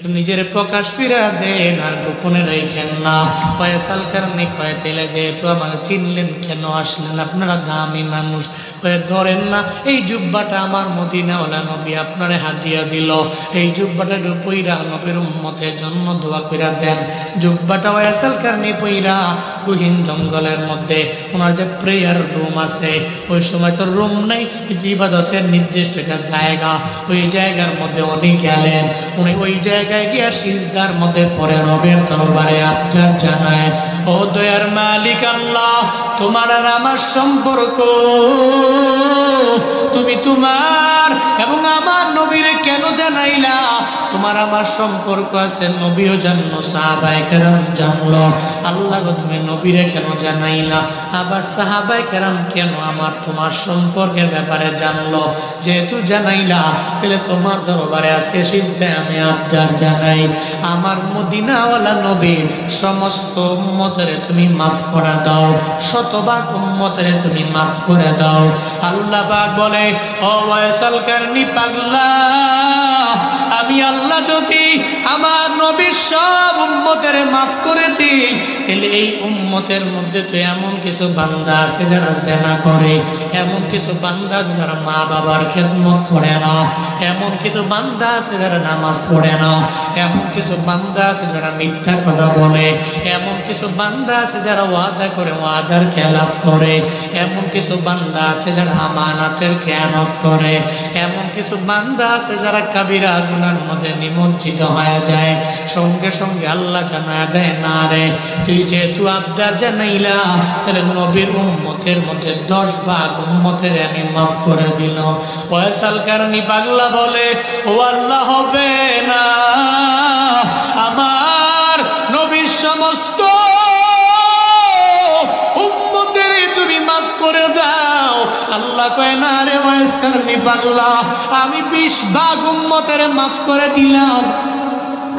নিজের প্রকাশ ফিরা দেন আর গোপনে রেখেন না। ফয়সাল কারণে কয়ে তেলে যেহেতু আমার চিনলেন কেন আসলেন, আপনারা দামি মানুষ হয়ে ধরেন না, এই জুব্বাটা আমার মদিনাওয়ালা নবী আপনারে হাদিয়া দিল, এই জুব্বাটার পইরা নবীর উম্মতের জন্য দোয়া কইরা দেন। জুব্বাটা ফয়সাল কারণে পইরা গহীন জঙ্গলের মধ্যে ওনার যে প্রেয়ার রুম আছে, ওই সময় তো রুম নাই, ইবাদতের নির্দিষ্ট একটা জায়গা, ওই জায়গার মধ্যে উনি গেলেন। উনি ওই জায়গায় গিয়া সিজদার মধ্যে পড়ে রবের দরবারে আবদার জানায়, ও দয়ার মালিক আল্লাহ, তোমার আর আমার সম্পর্ক, তুমি তোমার এবং আমার নবীরে কেন জানাইলা? তোমার আমার সম্পর্ক আছে, নবীও জানলো, সাহাবায়ে কেরাম জানলো, আল্লাহ গো তুমি নবীরে কেন জানাইলা? আবার সাহাবায়ে কেরাম কেন আমার তোমার সম্পর্কের ব্যাপারে জানলো? যেহেতু জানাইলা, তাহলে তোমার দরবারে আছে সিজদায় আমি আবদার জানাই, আমার মদিনাওয়ালা নবীর সমস্ত উম্মতের তুমি মাফ করে দাও, শতভাগ উম্মতের তুমি মাফ করে দাও। আল্লাহ পাক বলে, ও ফয়সাল কারনী পাগলা, আমি আল্লাহ যদি আমার নবীর সব উম্মতের মাফ করে দিই, তাহলে এই উম্মতের মধ্যে তো এমন কিছু বান্দা আছে যারা জেনা করে, এমন কিছু বান্দা আছে যারা মা বাবার খেদমত করে না, এমন কিছু বান্দা আছে যারা নামাজ পড়ে না, এমন কিছু বান্দা আছে যারা মিথ্যা কথা বলে, এমন কিছু বান্দা আছে যারা ওয়াদা করে ওয়াদার খেলাফ করে, এমন কিছু বান্দা আছে যারা আমানাতের খেয়ানত করে, এমন কিছু বান্দা আছে যারা কাবিরা গুনার মধ্যে নিমজ্জিত হয়ে যায়। সঙ্গে সঙ্গে আল্লাহ জানায় দেয়, না রে, তুই যেহেতু আবদার জানাইলা, তাহলে নবীর উম্মতের মধ্যে 10 ভাগ উম্মতের আমি মাফ করে দিল। ফয়সাল কারনী পাগলা বলে, ও আল্লাহ, হবে না, আমার নবীর সমস্ত উম্মতের তুমি মাফ করে দাও। আল্লাহ কয়, না রে ফয়সাল কারনী পাগলা, আমি 20 ভাগ উম্মতের মাফ করে দিলাম।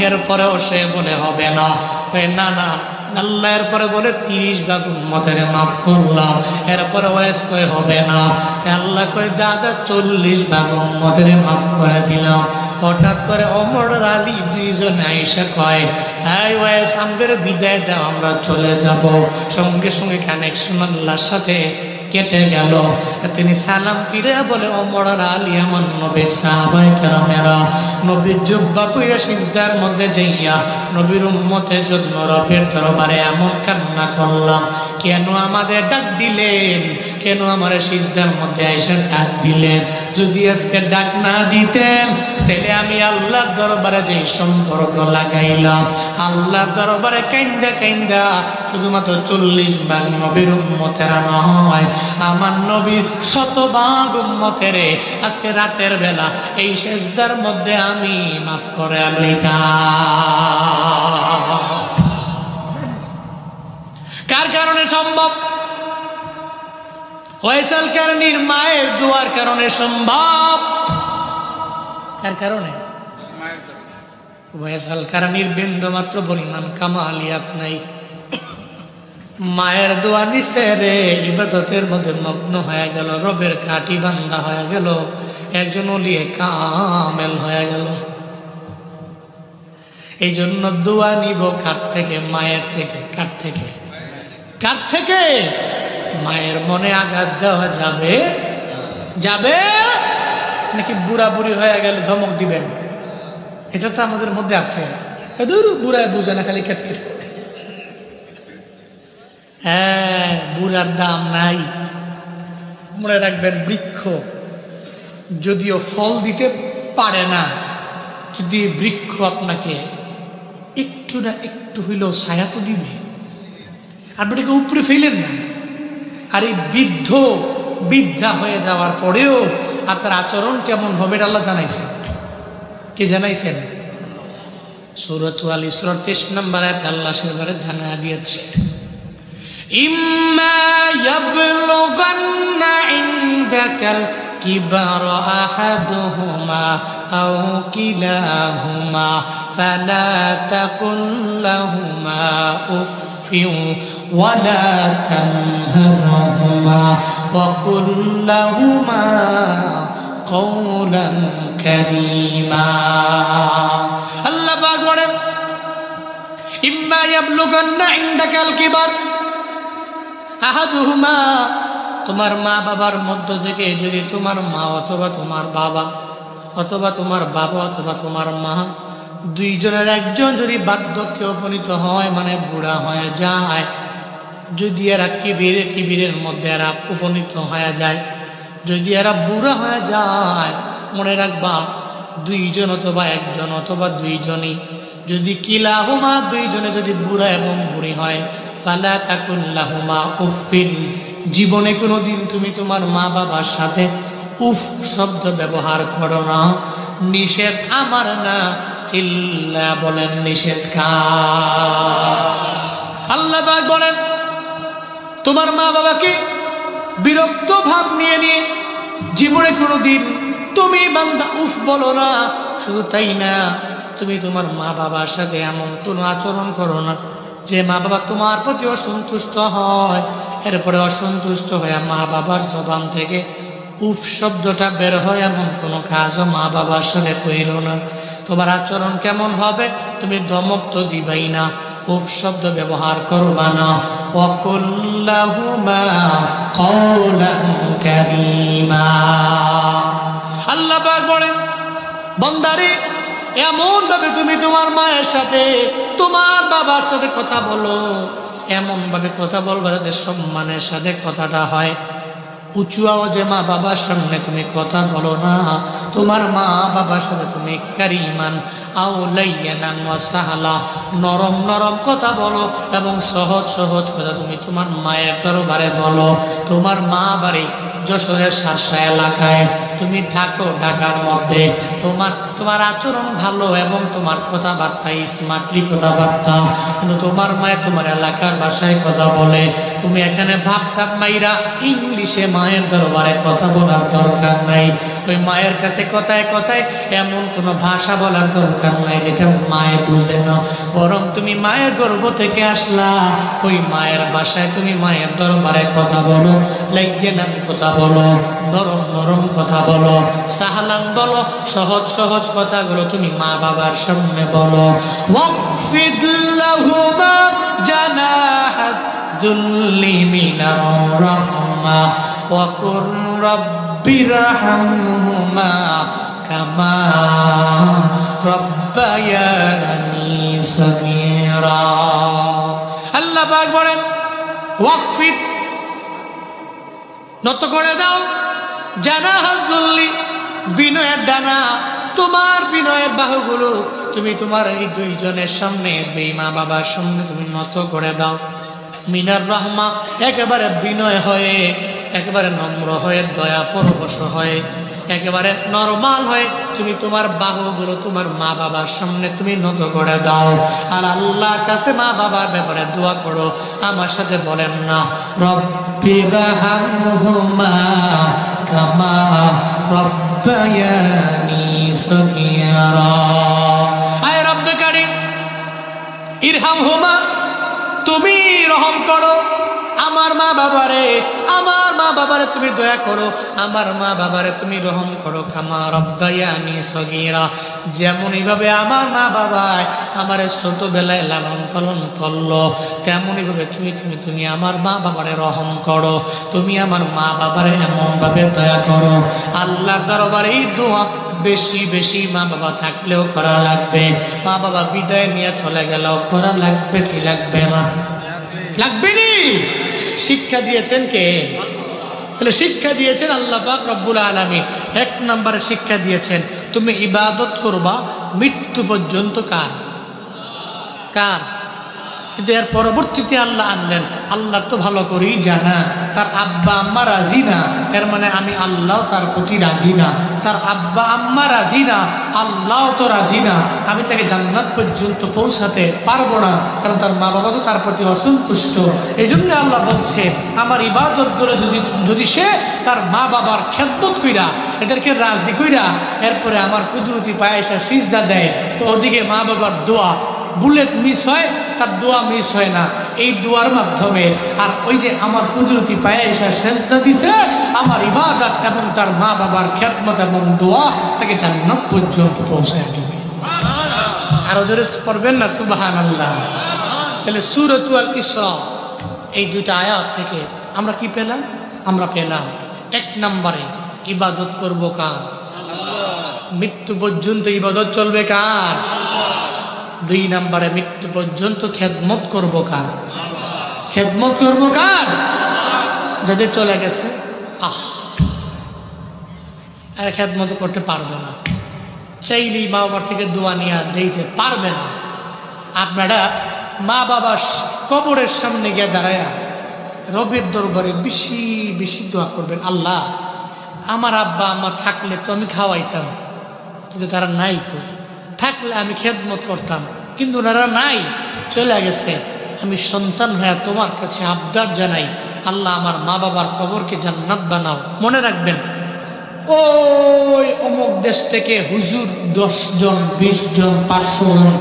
এরপরেও সে বলে হবে না, না না, আল্লাহ এরপরে বলে 30 ভাগ উম্মতের মাফ করলাম। এরপরে ওয়াইস কয় হবে না, আল্লাহ কয় যা যা 40 ভাগ উম্মতের মাফ করে দিলাম। হঠাৎ করে ওমর আর আলী দুইজনে আইসা কয়, এই ওয়াইস আমাদের বিদায় দাও, আমরা চলে যাব। সঙ্গে সঙ্গে কানেকশন আল্লাহর সাথে কেটে গেল। তিনি সালাম ফিরে বলে, ওমর আর আলী আমার নবীর সাহাবায়ে কেরামেরা নবীর জুব্বা কইরা সিজদার মধ্যে যাইয়া নবীর উম্মতের জন্য রবের দরবারে এমন কান্না করলাম, কেন আমাদের ডাক দিলেন, কেন আমার সিজদার মধ্যে আইসা ডাক দিলেন? যদি আজকে ডাক না দিতেন, তাহলে আমি আল্লাহর দরবারে যে সম্পর্ক লাগাইলাম, আল্লাহর দরবারে কাইন্দা কাইন্দা শুধুমাত্র 40 ভাগ নবীর উম্মতেরা নয়, আমার নবীর 100 ভাগ উম্মতের আজকে রাতের বেলা এই সিজদার মধ্যে আমি মাফ করে আল্লাহ। কার কারণে সম্ভব? ফয়সাল কারনীর মায়ের দোয়ার কারণে সম্ভব। কার কারণে? ফয়সাল কারনীর বিন্দুমাত্র পরিমাণ কামালিয়াত নাই, মায়ের দোয়া নিছে রে, ইবাদতের মধ্যে মগ্ন হয়ে গেল, রবের কাটি বান্দা হয়ে গেল, একজন ওলিয়ে কামেল হয়ে গেল। এই জন্য দোয়া নিব কার থেকে? মায়ের থেকে। কার থেকে? কার থেকে? মায়ের মনে আঘাত দেওয়া যাবে? যাবে নাকি বুড়া বুড়ি হয়ে গেল ধমক দিবেন? এটা তো আমাদের মধ্যে আছে, বুড়ায় বুঝে না, খালি কেটে। হ্যাঁ, বুড়ার দাম নাই। মনে রাখবেন, বৃক্ষ যদিও ফল দিতে পারে না, কিন্তু এই বৃক্ষ আপনাকে একটু না একটু হইলেও ছায়া তো দিবে। আপনাকে উপরে ফেলেন না। আর এই বৃদ্ধা হয়ে যাওয়ার পরেও আপনার আচরণ কেমন হবে আল্লাহ জানাইছেন। কে জানাইছেন? সূরাত আল ইসরার 23 নম্বর আয়াতে আল্লাহ সেবারে জানা দিয়েছে, ইম্মা ইয়াবলুগান্না ইনদাকাল কিবারা আহাদুহুমা আও কিলাহুমা ফালা তাকুল লাহুমা উফফিন ওয়ালা তানহারহুমা ওয়াকুল লাহুমা কওলান কারীমা। আল্লাহ পাক ইম্মা ইয়াবলুগান্না ইনদাকাল কিবার আহাদুহুমা, তোমার মা বাবার মধ্য থেকে যদি তোমার মা অথবা তোমার বাবা অথবা তোমার বাবা অথবা তোমার মা দুইজনের একজন যদি বার্ধক্যে উপনীত হয়, মানে বুড়া হয়ে যায়, যদি এরা কিবিরের মধ্যে এরা উপনীত হয়ে যায়, যদি এরা বুড়া হয়ে যায়, মনে রাখবা দুইজন অথবা একজন অথবা দুইজনই, যদি কিলাহুমা দুইজনে যদি বুড়া এবং বুড়ি হয়, ফালা তাকুল লাহুমা উফিন, জীবনে কোনোদিন তুমি তোমার মা বাবার সাথে উফ শব্দ ব্যবহার করো না। নিষেধ আমার না, চিল্লা বলেন নিষেধ কার? আল্লাহ পাক বলেন তোমার মা বাবাকে বিরক্ত ভাব নিয়ে নিয়ে জীবনে কোনোদিন তুমি বান্দা উফ বলো না। শুধু তাই না, তুমি তোমার মা বাবার সাথে এমন কোনো আচরণ করো না যে মা বাবা তোমার প্রতি অসন্তুষ্ট হয়, এরপরে অসন্তুষ্ট হয়ে মা বাবার জবান থেকে উফ শব্দটা বের হয়, এমন কোনো কাজও মা বাবার সাথে কইল না। তোমার আচরণ কেমন হবে? তুমি ধমক তো দিবাই না, উফ শব্দ ব্যবহার করবা না। ওয়াকুল্লাহুমা কওলান কারীমা, আল্লাহ পাক বলেন বান্দারে এমন ভাবে তুমি তোমার মায়ের সাথে তোমার বাবার সাথে কথা বলো, এমন ভাবে কথা বলবা যাতে সম্মানের সাথে কথাটা হয়। উঁচু আওয়াজে মা বাবার সামনে তুমি কথা বলো না, তোমার মা বাবার সাথে তুমি কারিমান আও লাইয়ানান ওয়া সাহলা, নরম নরম কথা বলো এবং সহজ সহজ কথা তুমি তোমার মায়ের দরবারে বলো। তোমার মা বাড়ি যশোরের শার্শা এলাকায়, তুমি থাকো ঢাকার মধ্যে, তোমার আচরণ ভালো এবং তোমার কথাবার্তা স্মার্টলি কথাবার্তা, কিন্তু তোমার মায়ের তোমার এলাকার ভাষায় কথা বলে। তুমি এখানে ভাব মাইরা ইংলিশে মায়ের দরবারে কথা বলার দরকার নাই। ওই মায়ের কাছে কথায় কথায় এমন কোন ভাষা বলার দরকার নাই যেটা মায়ে বুঝে না, বরং তুমি মায়ের গর্ভ থেকে আসলা, ওই মায়ের ভাষায় তুমি মায়ের দরবারে কথা বলো, লাইয়ানান কথা বলো, নরম নরম কথা বলো, সাহালান বলো, সহজ সহজ কথাগুলো তুমি মা বাবার সামনে বলো। ওয়াকফিদ লাহুমা জানাহাদ যুল্লি মিনার রাহমা ওয়া কুর রাব্বিরহামহুমা কামা রাব্বায়ানি সগীরা। আল্লাহ পাক বলেন ওয়াকফিদ, নত করে দাও, জানাহাদ যুল্লি, বিনয়ের ডানা, তোমার বিনয়ের বাহুগুলো তুমি তোমার এই দুইজনের সামনে, দুই মা বাবার সামনে তুমি নত করে দাও। মিনার রহমা, একেবারে বিনয় হয়ে, একেবারে নম্র হয়ে, দয়া পরবশ হয়ে, একেবারে নরমাল হয়ে তুমি তোমার বাহুগুলো তোমার মা বাবার সামনে তুমি নত করে দাও। আর আল্লাহর কাছে মা বাবার ব্যাপারে দোয়া করো। আমার সাথে বলেন না রব্বিরহামহুমা কামা রাব্বায়ানি সগীরা। আয় রব্বে কারীম ইরহামহুমা, তুমি রহম করো আমার মা বাবারে, আমার মা বাবারে তুমি দয়া করো, আমার মা বাবারে তুমি রহম করো। কামা রাব্বায়ানি সগীরা, যেমন এইভাবে আমার মা বাবায় আমার ছোটবেলায় লালন পালন করলো, তেমনই ভাবে তুমি আমার মা বাবারে রহম করো, তুমি আমার মা বাবারে এমন ভাবে দয়া করো। আল্লাহর দরবারে এই দোয়া বেশি বেশি মা বাবা থাকলেও করা লাগবে, মা বাবা বিদায় নিয়ে চলে গেলেও করা লাগবে কি লাগবে না? লাগবে নি। শিক্ষা দিয়েছেন কে? তাহলে শিক্ষা দিয়েছেন আল্লাহ পাক রব্বুল আলামিন। এক নম্বরে শিক্ষা দিয়েছেন তুমি ইবাদত করবা মৃত্যু পর্যন্ত। কার? কার? কিন্তু এর পরবর্তীতে আল্লাহ আনলেন, আল্লাহ তো ভালো করেই জানা তার আব্বা আম্মা রাজি না, এর মানে আমি আল্লাহ তার প্রতি রাজি না। তার আব্বা আম্মা রাজি না, আল্লাহ তো রাজি না, আমি তাকে জান্নাত পর্যন্ত পৌঁছাতে পারবো না, কারণ তার মা বাবা তো তার প্রতি অসন্তুষ্ট। এই জন্য আল্লাহ বলছে আমার ইবাদত করে যদি সে তার মা বাবার খেদমত কইরা, এদেরকে রাজি কইরা, এরপরে আমার কুদরতি পায়ে এসে সিজদা দেয়, তো ওদিকে মা বাবার দোয়া বুলেট মিস হয়, তার দোয়া মিস হয় না এই দোয়ার মাধ্যমে। আর ওই যে আমার কুদরতি পায়ে এসে সিজদা দিছে, আমার ইবাদত এবং তার মা বাবার খেদমত এবং দোয়া তাকে জান্নাত পর্যন্ত পৌঁছায় দেবে। আরো জোরে পড়বেন না সুবহানাল্লাহ। তাহলে সূরাতুল ইসরা এই দুইটা আয়াত থেকে আমরা কি পেলাম? আমরা পেলাম এক নম্বরে ইবাদত করব কার? মৃত্যু পর্যন্ত ইবাদত চলবে কার? দুই নম্বরে মৃত্যু পর্যন্ত খেদমত করব কার? খেদমত করব কার? যাদের চলে গেছে আর খেদমত করতে পারবে না, চাইলেই মা বাবার থেকে দোয়া নিয়ে দিতে পারবে না। আপনারা মা বাবা কবরের সামনে গিয়ে দাঁড়ায়া রবের দরবারে বেশি বেশি দোয়া করবেন, আল্লাহ আমার আব্বা আম্মা থাকলে তো আমি খাওয়াইতাম, কিন্তু তারা নাই, তো থাকলে আমি খেদমত করতাম, কিন্তু ওনারা নাই, চলে গেছে। আমি সন্তান হয়ে তোমার কাছে আবদার জানাই, আল্লাহ আমার মা বাবার কবরকে জান্নাত বানাও। মনে রাখবেন, ওই অমুক দেশ থেকে হুজুর 10 জন 20 জন 500 জন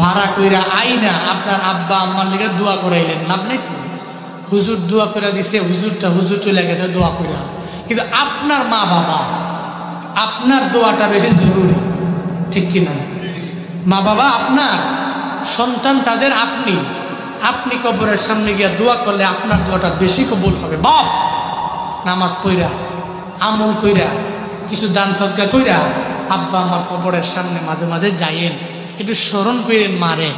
ভাড়া কইরা আইনা আপনার আব্বা আম্মার লেগে দোয়া করাইলেন, লাভ নাই তো। হুজুর দোয়া করে দিছে, হুজুর চলে গেছে দোয়া কইরা, কিন্তু আপনার মা বাবা, আপনার দোয়াটা বেশি জরুরি, ঠিক কিনা? মা বাবা আপনার, সন্তান তাদের আপনি। আপনি কবরের সামনে গিয়া দোয়া করলে আপনার দোয়াটা বেশি কবুল হবে। বাপ নামাজ কইরা, আমল কইরা, কিছু দান সদকা কইরা আব্বা আমার কবরের সামনে মাঝে মাঝে যাইয়েন, একটু স্মরণ করেন মারে,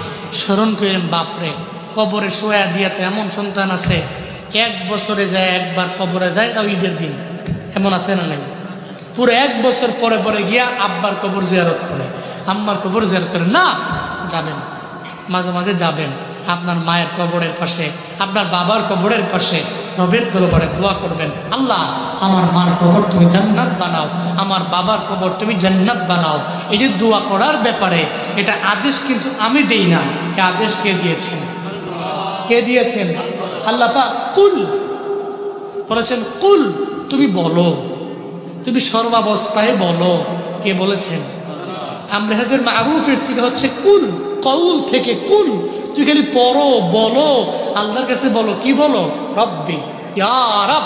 স্মরণ করেন বাপরে। কবরে শোয়া দিয়া তো এমন সন্তান আছে 1 বছরে যায় একবার কবরে যায়, তাও ঈদের দিন, এমন আছে না নাই? পুরো 1 বছর পরে পরে গিয়া আব্বার কবর জিয়ারত করে, আম্মার কবর জিয়ারত করে না। যাবেন, মাঝে মাঝে যাবেন, আপনার মায়ের কবরের পাশে, আপনার বাবার কবরের পাশে রবের দরবারে দোয়া করবেন, আল্লাহ আমার মার কবর তুমি জান্নাত বানাও, আমার বাবার কবর তুমি জান্নাত বানাও। এই যে দোয়া করার ব্যাপারে, এটা আদেশ কিন্তু আমি দেই না, এ আদেশ কে দিয়েছেন? কে দিয়েছেন? আল্লাহ পাক কুল বলেছেন, কুল তুমি বলো, তুমি সর্বাবস্থায় বলো। কে বলেছেন? আমরাজের মারুফের সিগা হচ্ছে কুল, কউল থেকে কুল। তুই খালি পড়ো, বলো, আল্লাহর কাছে বলো। কি বলো? রব্বি ইয়া রব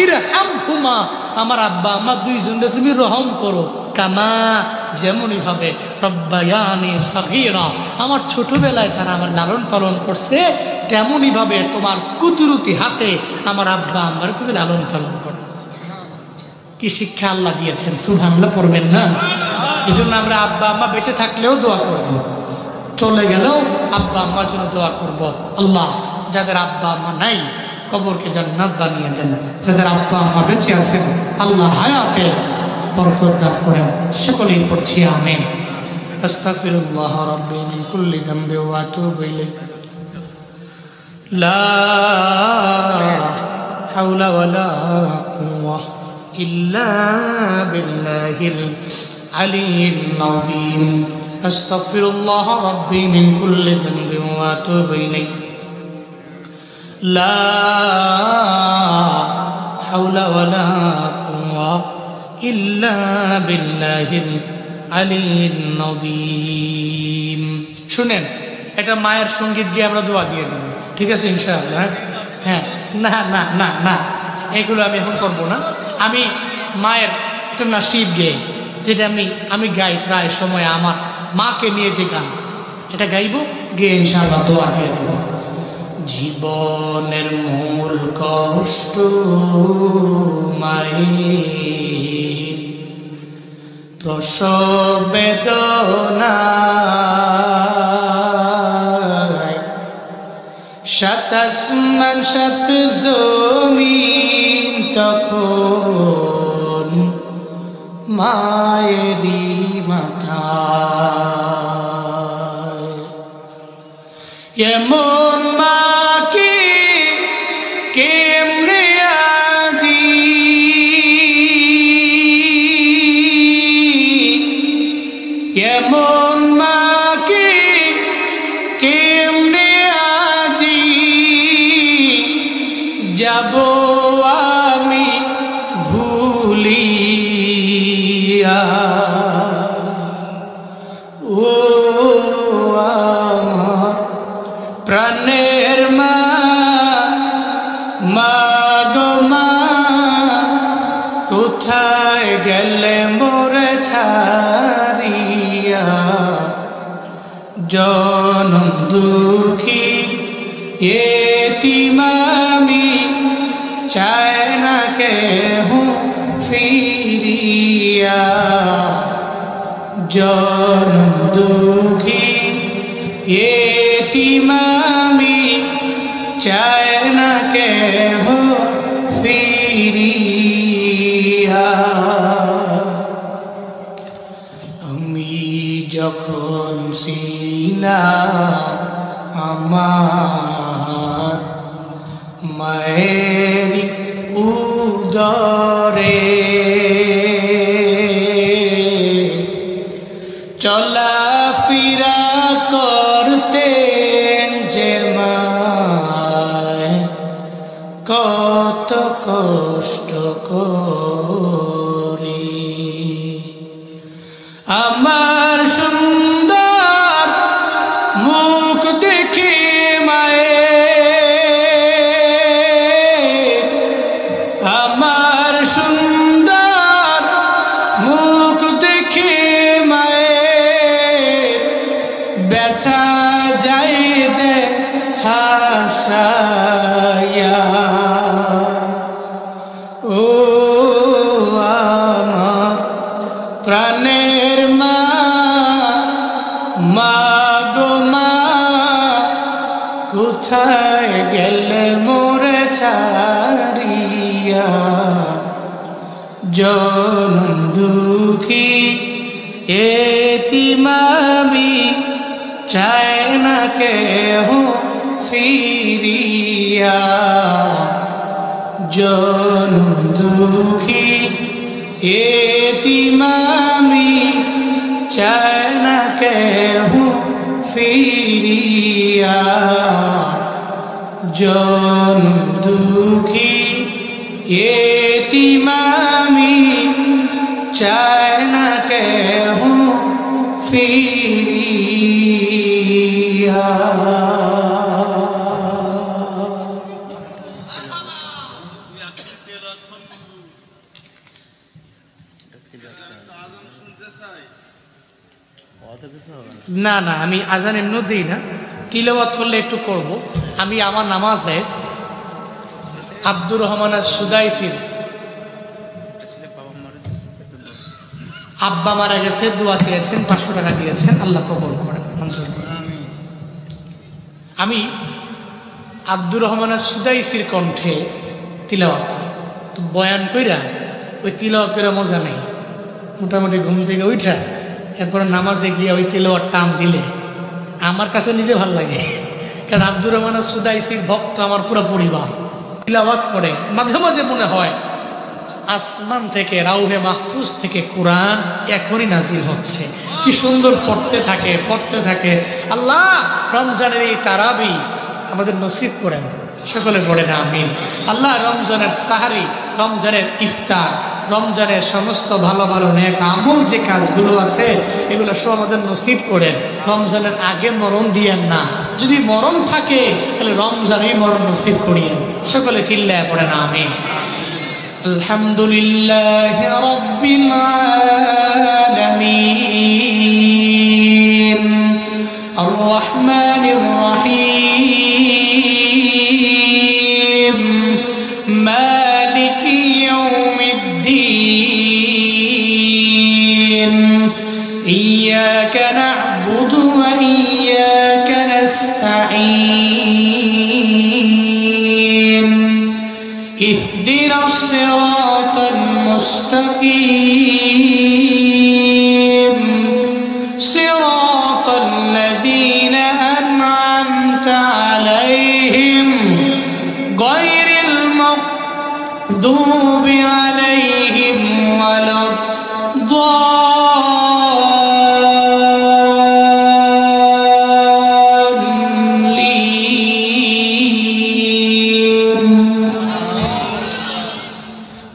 ইরহামহুমা, আমার আব্বা আমার দুইজনকে তুমি রহম করো, কামা যেমনই ভাবে রব্বায়ানি সাগীরা, আমার ছোটবেলায় তারা আমার লালন পালন করছে, তেমনই ভাবে তোমার কুদরতি হাতে আমার আব্বা আমার তুমি লালন পালন করো। কি শিক্ষা আল্লাহ দিয়েছেন! সুবহানাল্লাহ পড়বেন না? এই জন্য আমরা আব্বা আম্মা বেঁচে থাকলেও দোয়া করবো, চলে গেলেও আব্বা আম্মার জন্য দোয়া করব। আল্লাহ যাদের আব্বা আম্মা নাই, কবরকে জান্নাত বানিয়ে দেন। যাদের আব্বা আম্মা বেঁচে আছেন, আল্লাহ হায়াতে বরকত দান করেন। সকলেই পড়ছি আমিন। আস্তাগফিরুল্লাহ রাব্বি মিন কুল্লি যামবি ওয়া আতুবু ইলাইহি। লা হাওলা ওয়ালা কুওয়াতা ইল্লা বিল্লাহিল আলিয়্যিল আযীম। আস্তাগফিরুল্লাহ রাব্বি মিন কুল্লি যামবি ওয়া আতুবু ইলাইহি। লা হাওলা ওয়ালা কুওয়াতা ইল্লা বিল্লাহিল আলিয়্যিল আযীম। শুনেন, এটা মায়ের সঙ্গীত দিয়ে আমরা দোয়া দিয়ে দেব, ঠিক আছে ইনশাআল্লাহ? হ্যাঁ, না না না না, এগুলো আমি এখন করবো না। আমি মায়ের একটা নাসিব গেয়ে, যেটা আমি গাই প্রায় সময়, আমার মাকে নিয়ে যে গান, এটা গাইব, গিয়ে ইনশাআল্লাহ দোয়া দিয়ে দেব। জীবনের মূল কষ্ট মায়ের, প্রসব বেদনা, সাত আসমান সাত জমিন তখন মায়েরই মাথায়। এমন মাকে কেমনে আজি, এমন মাকে কেমনে আজি যাব আমি ভুলিয়া। ও আমার প্রাণের মা, মা গো মা, কোথায় গেলে মোরে ছাড়িয়া, জনম দুঃখী এতিম আমি, চায় না কেহ ফিরিয়া। জনম দুঃখী এতিম আমি, চায় না কেহ ফিরিয়া। আমি যখন ছিলাম আমার মায়ের উদরে, চলাফেরা করতেন যে মায়, কত কষ্ট করে। আমার সুন্দর মুখ দেখে মায়ের, আমার সুন্দর মুখ দেখে মায়ের, ব্যথা যায় দে হাসায়া। ও আমার প্রাণের মা, মা গো মা, কোথায় গেলে মোরে ছাড়িয়া। জনম দুঃখী এতিম আমি, চায় না কেহ ফিরিয়া। জনম দুঃখী এতিম আমি, চায় না কেহ ফিরিয়া। জনম দুঃখী এতিম আমি, চায় না কেহ ফিরিয়া। না না, আমি আজান এমনি দিই না, তিলাওয়াত করলে একটু করব। আমি আমার নামাজে আব্দুর রহমান সুদাইসির আব্বা মারা গেছে, দোয়া দিয়েছেন, 500 টাকা দিয়েছেন, আল্লাহ কবুল করেন, মঞ্জুর করেন। আমি আব্দুর রহমান সুদাইসির কণ্ঠে তিলাওয়াত করি, তো বয়ান কইরা ওই তিলাওয়াত করে মজা নেই। মোটামুটি ঘুম থেকে উঠা এরপর নামাজে গিয়ে ওই তিলাওয়াত টান দিলে আমার কাছে নিজে ভালো লাগে, কারণ আব্দুর রহমান সুদাইসির ভক্ত আমার পুরো পরিবার। তিলাওয়াত করে মাঝে মাঝে মনে হয় আসমান থেকে, রাউহে মাহফুজ থেকে কোরআন এখনই নাজিল হচ্ছে। কি সুন্দর পড়তে থাকে। আল্লাহ রমজানের এই তারাবি আমাদের নসিব করেন, সকলে পড়েন আমিন। আল্লাহ রমজানের সাহারি, রমজানের ইফতার, রমজানের সমস্ত ভালো ভালো নেক আমল যে কাজগুলো আছে এগুলো সব আমাদের নসিব করেন। রমজানের আগে মরণ দিয়েন না, যদি মরণ থাকে তাহলে রমজানেই মরণ নসিব করিয়েন। সকলে চিল্লায় পড়েন আমিন। আলহামদুলিল্লাহ রাব্বিল আলামিন আর রহমানির রহিম মালিকি ইয়াউমিদ্দিন ইয়্যাকা না'বুদু ওয়া ইয়্যাকা নাস্তাঈন اهدنا الصراط المستقيم صراط الذين أنعمت عليهم غير المغضوب عليهم ولا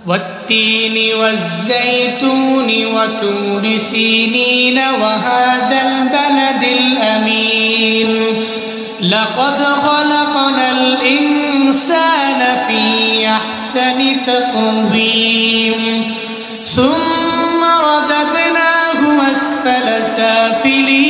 والتين والزيتون وطور سينين وهذا البلد الأمين لقد خلقنا الإنسان في أحسن تقويم ثم رددناه أسفل سافلين